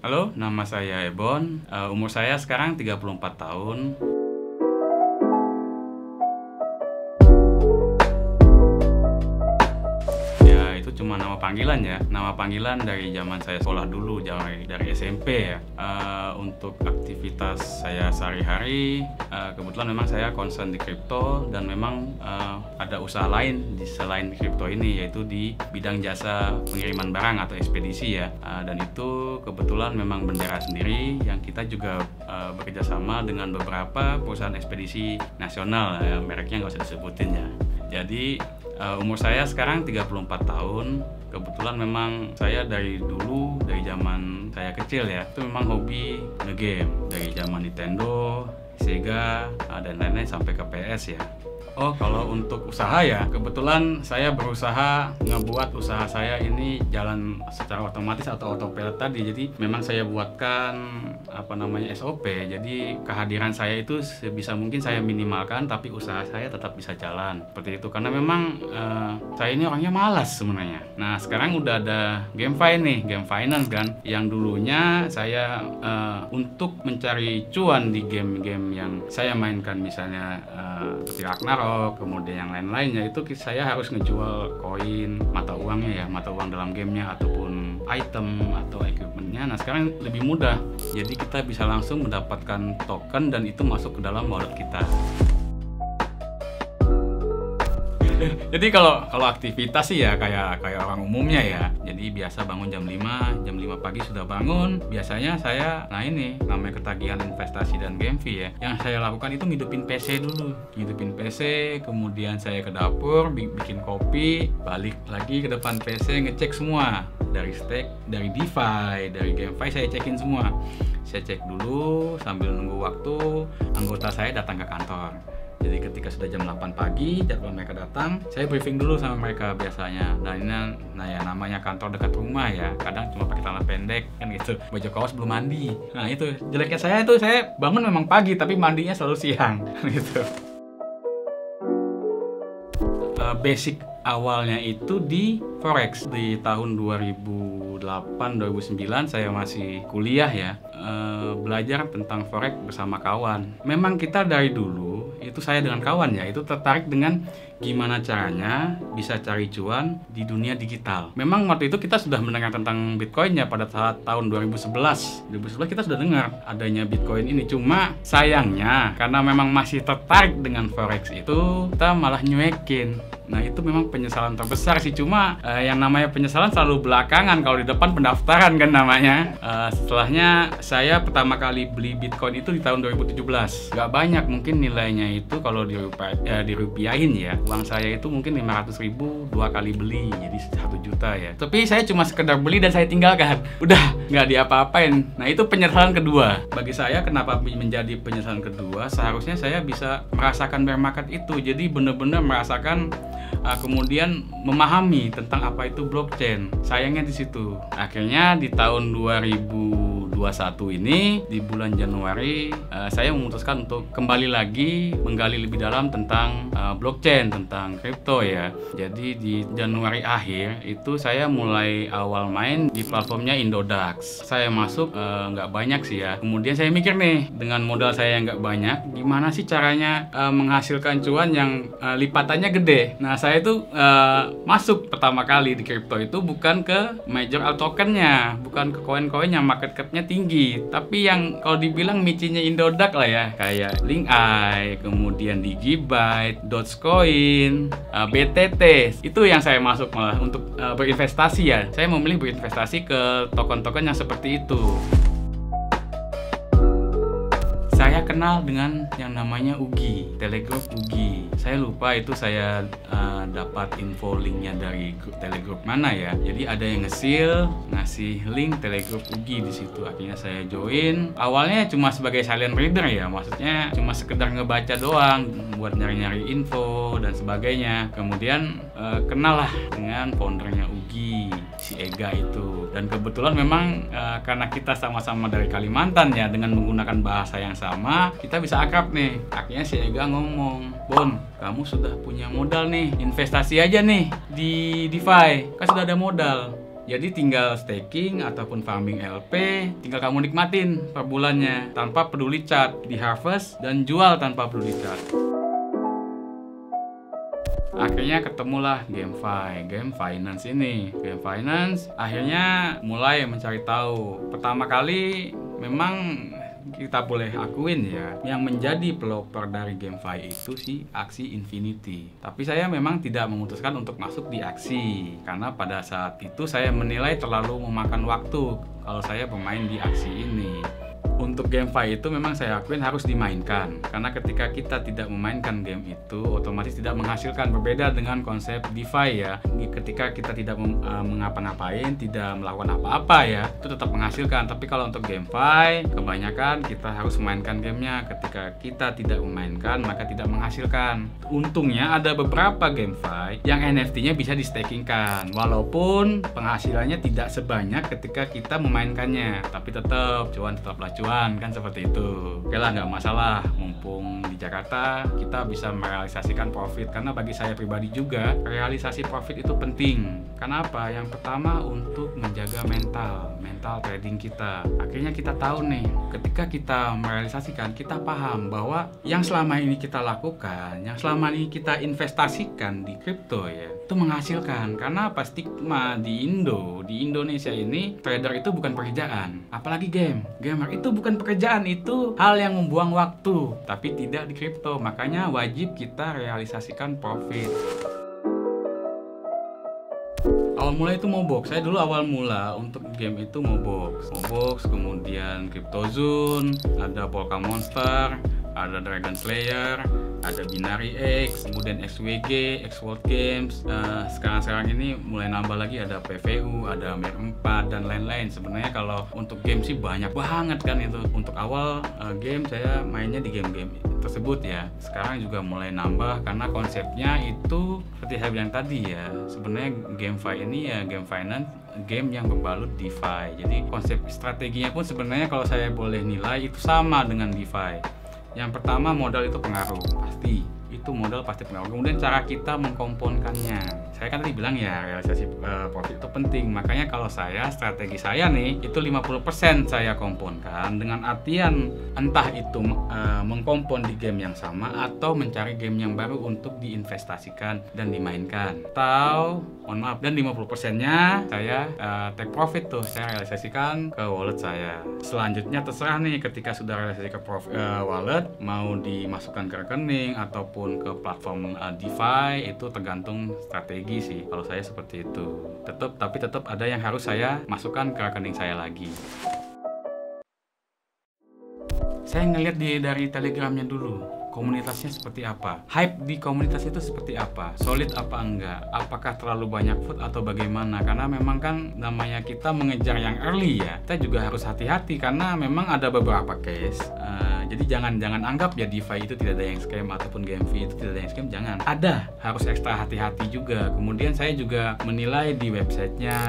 Halo, nama saya Ebon. Umur saya sekarang 34 tahun. Ya, itu cuma nama panggilan ya. Nama panggilan dari zaman saya sekolah dulu, dari SMP ya. Untuk aktivitas saya sehari-hari, kebetulan memang saya concern di kripto dan memang ada usaha lain selain kripto ini, yaitu di bidang jasa pengiriman barang atau ekspedisi ya. Dan itu kebetulan memang bendera sendiri yang kita juga bekerja sama dengan beberapa perusahaan ekspedisi nasional, mereknya nggak usah disebutin ya. Jadi umur saya sekarang 34 tahun. Kebetulan memang saya dari dulu, dari zaman saya kecil ya, itu memang hobi ngegame. Dari zaman Nintendo, Sega, dan lain-lain sampai ke PS ya. Oh, kalau untuk usaha ya, kebetulan saya berusaha ngebuat usaha saya ini jalan secara otomatis atau autopilot tadi. Jadi memang saya buatkan SOP. Jadi kehadiran saya itu sebisa mungkin saya minimalkan, tapi usaha saya tetap bisa jalan. Seperti itu, karena memang saya ini orangnya malas sebenarnya. Nah, sekarang udah ada GameFi nih, Game Finance kan. Yang dulunya saya untuk mencari cuan di game-game yang saya mainkan, misalnya seperti Ragnarok, kemudian yang lain-lainnya, itu saya harus ngejual koin, mata uangnya ya, mata uang dalam gamenya ataupun item atau equipmentnya. Nah, sekarang lebih mudah, jadi kita bisa langsung mendapatkan token dan itu masuk ke dalam wallet kita. Jadi kalau aktivitas sih ya kayak orang umumnya ya. Jadi biasa bangun jam 5 pagi sudah bangun. Biasanya saya, namanya ketagihan investasi dan GameFi ya. Yang saya lakukan itu ngidupin PC dulu. Ngidupin PC, kemudian saya ke dapur, bikin kopi, balik lagi ke depan PC, ngecek semua. Dari stake, dari DeFi, dari GameFi saya cekin semua. Saya cek dulu sambil nunggu waktu anggota saya datang ke kantor. Jadi ketika sudah jam 8 pagi, jadwal mereka datang, saya briefing dulu sama mereka biasanya. Ya namanya kantor dekat rumah ya, kadang cuma pakai celana pendek kan gitu, baju kaos belum mandi. Nah itu jeleknya saya bangun memang pagi tapi mandinya selalu siang gitu. Basic awalnya itu di Forex di tahun 2008-2009 saya masih kuliah ya, belajar tentang Forex bersama kawan. Memang kita dari dulu itu saya dengan kawan ya, itu tertarik dengan gimana caranya bisa cari cuan di dunia digital. Memang waktu itu kita sudah mendengar tentang Bitcoin ya, pada saat tahun 2011 kita sudah dengar adanya Bitcoin ini. Cuma sayangnya karena memang masih tertarik dengan Forex itu, kita malah nyuekin. Nah itu memang penyesalan terbesar sih. Cuma yang namanya penyesalan selalu belakangan, kalau di depan pendaftaran kan namanya. Setelahnya saya pertama kali beli Bitcoin itu di tahun 2017. Gak banyak mungkin nilainya itu kalau dirupiahin ya. Uang saya itu mungkin 500.000 2 kali beli, jadi 1 juta ya. Tapi saya cuma sekedar beli dan saya tinggalkan. Udah nggak diapa-apain. Nah itu penyesalan kedua. Bagi saya kenapa menjadi penyesalan kedua, seharusnya saya bisa merasakan bear market itu. Jadi benar-benar merasakan, kemudian memahami tentang apa itu blockchain. Sayangnya di situ. Akhirnya di tahun 2021 ini, di bulan Januari, saya memutuskan untuk kembali lagi menggali lebih dalam tentang blockchain, tentang kripto ya. Jadi di Januari akhir itu saya mulai awal main di platformnya Indodax. Saya masuk nggak banyak sih ya. Kemudian saya mikir nih, dengan modal saya yang nggak banyak, gimana sih caranya menghasilkan cuan yang lipatannya gede. Nah saya itu masuk pertama kali di kripto itu bukan ke major alt tokennya, bukan ke koin-koin yang market cap-nya tinggi, tapi yang kalau dibilang micinya Indodax lah ya, kayak Link-I, kemudian Digibyte, Dogecoin, BTT. Itu yang saya masuk malah untuk berinvestasi ya. Saya memilih berinvestasi ke token-token yang seperti itu. Saya kenal dengan yang namanya UGI, Telegram UGI. Saya lupa itu saya dapat info linknya dari grup Telegram mana ya. Jadi ada yang ngasih link Telegram UGI di situ. Akhirnya saya join. Awalnya cuma sebagai silent reader ya, maksudnya cuma sekedar ngebaca doang buat nyari-nyari info dan sebagainya. Kemudian kenal lah dengan foundernya UGI, si Ega itu. Dan kebetulan memang karena kita sama-sama dari Kalimantan ya, dengan menggunakan bahasa yang sama, kita bisa akrab nih. Akhirnya si Ega ngomong, "Bon, kamu sudah punya modal nih, investasi aja nih di DeFi, kan sudah ada modal." Jadi tinggal staking ataupun farming LP, tinggal kamu nikmatin per bulannya tanpa peduli cat, di harvest dan jual tanpa peduli cat. Akhirnya ketemulah GameFi, Game Finance ini. Game Finance akhirnya mulai mencari tahu. Pertama kali memang kita boleh akuin ya, yang menjadi pelopor dari GameFi itu si Axie Infinity. Tapi saya memang tidak memutuskan untuk masuk di Axie karena pada saat itu saya menilai terlalu memakan waktu kalau saya bermain di Axie ini. Untuk GameFi itu memang saya akuin harus dimainkan, karena ketika kita tidak memainkan game itu otomatis tidak menghasilkan. Berbeda dengan konsep DeFi ya, ketika kita tidak mengapa-ngapain, tidak melakukan apa-apa ya, itu tetap menghasilkan. Tapi kalau untuk GameFi kebanyakan kita harus memainkan gamenya. Ketika kita tidak memainkan maka tidak menghasilkan. Untungnya ada beberapa GameFi yang NFT-nya bisa di-stakingkan, walaupun penghasilannya tidak sebanyak ketika kita memainkannya, tapi tetaplah cuan kan, seperti itu. Oke lah, nggak masalah, mumpung di Jakarta kita bisa merealisasikan profit. Karena bagi saya pribadi juga realisasi profit itu penting. Kenapa? Yang pertama untuk menjaga mental trading kita. Akhirnya kita tahu nih, ketika kita merealisasikan, kita paham bahwa yang selama ini kita lakukan, yang selama ini kita investasikan di kripto ya, itu menghasilkan. Karena apa? Stigma di Indonesia ini trader itu bukan pekerjaan, apalagi gamer itu bukan pekerjaan, itu hal yang membuang waktu. Tapi tidak di kripto, makanya wajib kita realisasikan profit. Awal mula itu Mobox. Saya dulu awal mula untuk game itu Mobox, kemudian CryptoZone, ada Polka Monster, ada Dragon Slayer, ada Binary X, kemudian XWG, Xworld Games. Sekarang ini mulai nambah lagi, ada PVU, ada Mer 4 dan lain-lain. Sebenarnya kalau untuk game sih banyak banget kan itu. Untuk awal game saya mainnya di game-game tersebut ya. Sekarang juga mulai nambah karena konsepnya itu seperti saya bilang tadi ya. Sebenarnya GameFi ini ya game finance, game yang berbalut DeFi. Jadi konsep strateginya pun sebenarnya kalau saya boleh nilai itu sama dengan DeFi. Yang pertama, modal itu pengaruh, pasti. Itu modal pasti pengaruh. Kemudian cara kita mengkomponkannya. Saya kan tadi bilang ya, realisasi profit itu penting. Makanya kalau saya, strategi saya nih, itu 50% saya komponkan. Dengan artian entah itu mengkompon di game yang sama atau mencari game yang baru untuk diinvestasikan dan dimainkan. Atau, mohon maaf, dan 50%-nya saya take profit tuh, saya realisasikan ke wallet saya. Selanjutnya terserah nih, ketika sudah realisasi ke wallet, mau dimasukkan ke rekening ataupun ke platform DeFi, itu tergantung strategi sih. Kalau saya seperti itu. Tapi tetap ada yang harus saya masukkan ke rekening saya lagi. Saya ngeliat dari Telegramnya dulu, komunitasnya seperti apa, hype di komunitas itu seperti apa, solid apa enggak, apakah terlalu banyak vote atau bagaimana. Karena memang kan namanya kita mengejar yang early ya, kita juga harus hati-hati karena memang ada beberapa case. Jadi jangan anggap ya DeFi itu tidak ada yang scam ataupun GameFi itu tidak ada yang scam, jangan. Ada, harus ekstra hati-hati juga. Kemudian saya juga menilai di websitenya,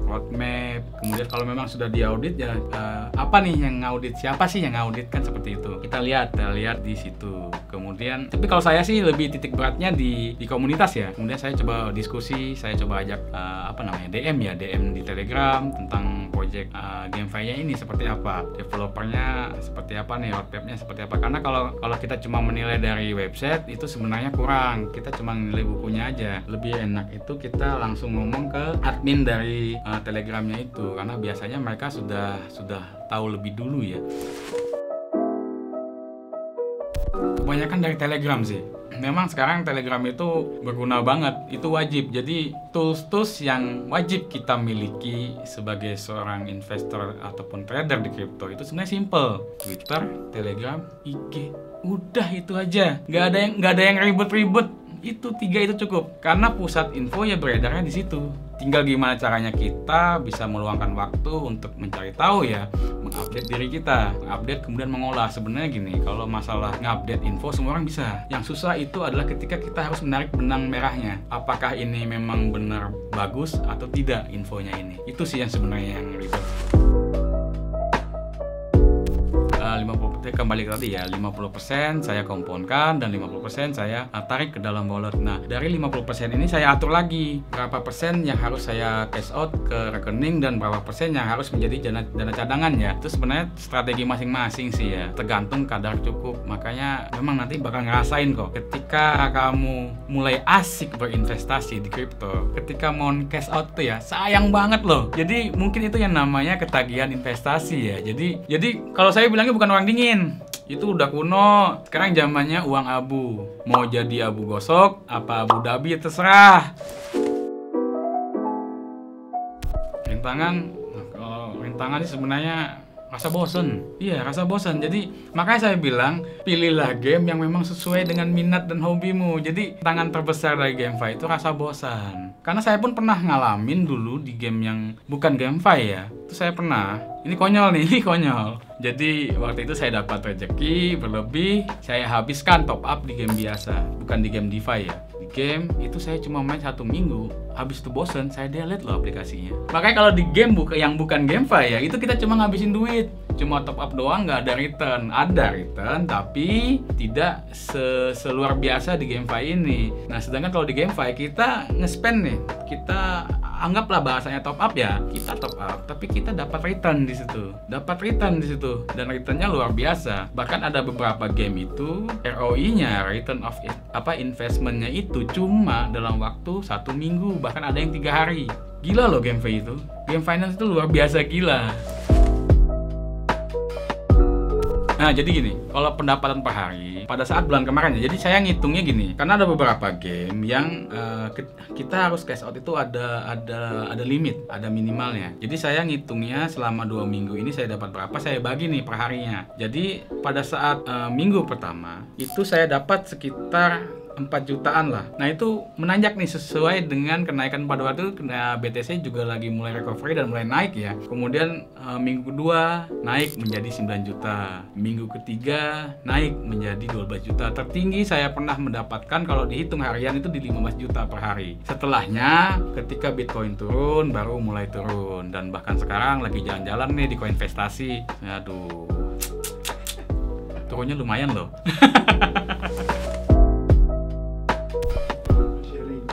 roadmap. Kemudian kalau memang sudah diaudit ya apa nih yang ngaudit, siapa sih yang ngaudit, kan seperti itu. Kita lihat di situ. Kemudian tapi kalau saya sih lebih titik beratnya di komunitas ya. Kemudian saya coba diskusi, saya coba ajak DM di Telegram tentang project GameFi-nya ini seperti apa, developernya seperti apa nih, roadmapnya seperti apa. Karena kalau kita cuma menilai dari website itu sebenarnya kurang, kita cuma menilai bukunya aja. Lebih enak itu kita langsung ngomong ke admin dari Telegramnya itu, karena biasanya mereka sudah tahu lebih dulu ya. Kebanyakan dari Telegram sih. Memang sekarang Telegram itu berguna banget, itu wajib. Jadi tools yang wajib kita miliki sebagai seorang investor ataupun trader di kripto itu sebenarnya simple. Twitter, Telegram, IG, udah itu aja. Nggak ada yang ribet-ribet. Itu 3 itu cukup. Karena pusat info ya beredarnya di situ. Tinggal gimana caranya kita bisa meluangkan waktu untuk mencari tahu ya, mengupdate diri kita, mengupdate kemudian mengolah. Sebenarnya gini, kalau masalah ngupdate info semua orang bisa. Yang susah itu adalah ketika kita harus menarik benang merahnya. Apakah ini memang benar bagus atau tidak infonya ini. Itu sih yang sebenarnya yang ribet. Tapi kembali ke tadi ya, 50% saya komponkan dan 50% saya tarik ke dalam wallet. Nah, dari 50% ini saya atur lagi berapa persen yang harus saya cash out ke rekening dan berapa persen yang harus menjadi dana cadangan ya. Itu sebenarnya strategi masing-masing sih ya, tergantung kadar cukup. Makanya memang nanti bakal ngerasain kok ketika kamu mulai asik berinvestasi di kripto, ketika mau cash out tuh ya sayang banget loh. Jadi mungkin itu yang namanya ketagihan investasi ya. Jadi kalau saya bilangnya bukan orang dingin, itu udah kuno. Sekarang zamannya uang abu. Mau jadi abu gosok apa Abu Dhabi terserah. Rintangan sih sebenarnya rasa bosen. Iya, rasa bosen. Jadi makanya saya bilang pilihlah game yang memang sesuai dengan minat dan hobimu. Jadi tantangan terbesar dari GameFi itu rasa bosan. Karena saya pun pernah ngalamin dulu di game yang bukan GameFi ya. Itu saya pernah. Ini konyol nih, ini konyol. Jadi waktu itu saya dapat rezeki berlebih, saya habiskan top up di game biasa, bukan di game DeFi ya. Di game itu saya cuma main 1 minggu, habis itu bosen, saya delete loh aplikasinya. Makanya kalau di game yang bukan GameFi ya, itu kita cuma ngabisin duit, cuma top up doang, nggak ada return. Ada return, tapi tidak seluar biasa di GameFi ini. Nah, sedangkan kalau di GameFi kita nge-spend nih, kita anggaplah bahasanya top up ya, kita top up, tapi kita dapat return di situ, dan returnnya luar biasa. Bahkan ada beberapa game itu ROI-nya, return of investment-nya itu cuma dalam waktu 1 minggu, bahkan ada yang 3 hari. Gila loh GameFi itu, game finance itu luar biasa gila. Nah, jadi gini, kalau pendapatan per hari pada saat bulan kemarin ya, jadi saya ngitungnya gini, karena ada beberapa game yang kita harus cash out itu ada limit, ada minimalnya. Jadi saya ngitungnya selama 2 minggu ini saya dapat berapa, saya bagi nih per harinya. Jadi pada saat minggu pertama itu saya dapat sekitar 4 jutaan lah. Nah, itu menanjak nih sesuai dengan kenaikan pada waktu itu. BTC juga lagi mulai recovery dan mulai naik ya. Kemudian minggu kedua naik menjadi 9 juta. Minggu ketiga naik menjadi 12 juta. Tertinggi saya pernah mendapatkan kalau dihitung harian itu di 15 juta per hari. Setelahnya ketika Bitcoin turun baru mulai turun, dan bahkan sekarang lagi jalan-jalan nih di Koinvestasi. Aduh. Turunnya lumayan loh.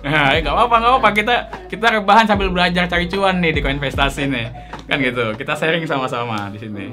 Nah, nggak apa-apa, kita rebahan sambil belajar cari cuan nih di Koinvestasi nih, kan gitu. Kita sharing sama-sama di sini.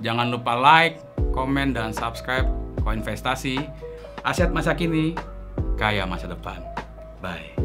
Jangan lupa like, komen, dan subscribe Koinvestasi. Aset masa kini, kaya masa depan. Bye.